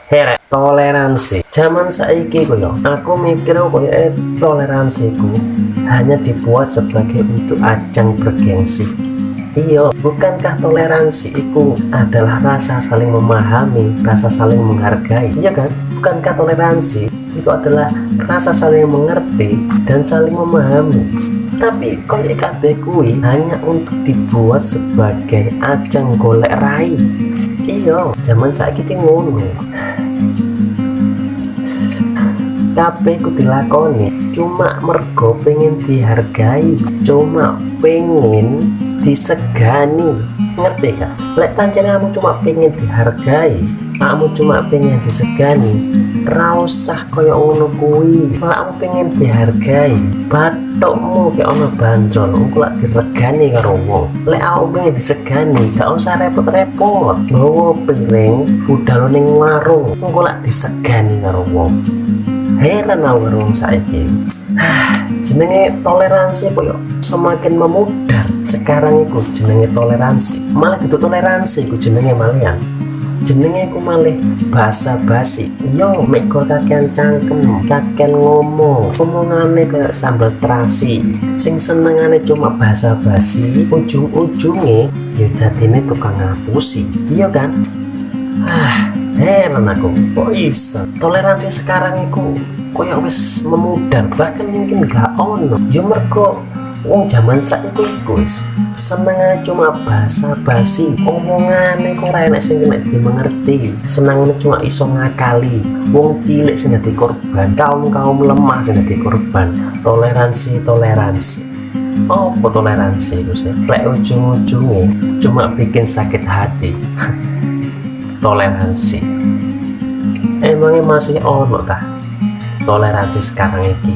Herek toleransi zaman saiki koyo aku mikir koyo toleransiku hanya dibuat sebagai untuk ajang bergengsi. Iya, bukankah toleransi itu adalah rasa saling memahami, rasa saling menghargai? Iya kan? Bukankah toleransi itu adalah rasa saling mengerti dan saling memahami? Tapi koyo kabeh kuwi hanya untuk dibuat sebagai ajang golek rai. Iya, zaman saiki ki ngono. Kabeh ku dilakoni cuma mergo pengen dihargai, cuma pengen disegani. Ngerti gak? Lek pancen kamu cuma pengen dihargai, kamu cuma pengen disegani, ra usah koyo ngono kuwi. Lek kamu pengen dihargai, bathukmu kayak ono bandrol, engko lak diregani karo wong. Lek kamu pengen disegani, gak usah repot-repot bawa piring budal ning warung, engko lak disegani karo wong. Heran aku karo wong saiki. Jenenge toleransi koyo semakin memudar sekarang iku jenenge toleransi. Malah itu toleransi iku jenenge malian. Jenenge iku malih basa-basi. Yo mek kakean cangkem, kakean ngomong, omongane kayak sambal terasi. Sing senengane cuma basa-basi, ujung-ujunge yo jadine tukang ngapusi. Iya kan? Heran aku, kok iso toleransi sekarang iku koyo wis memudar, bahkan mungkin gak ono. Ya mergo wong zaman saiki wis senengane cuma basa-basi, omongane kok ora enek sing kena dimengerti, senengane cuma iso ngakali. Wong cilik sing dadi korban, kaum lemah sing dadi korban. Toleransi apa toleransi itu sih? Lek ujung-ujungnya cuma bikin sakit hati. Toleransi emangnya masih ono tah toleransi sekarang ini?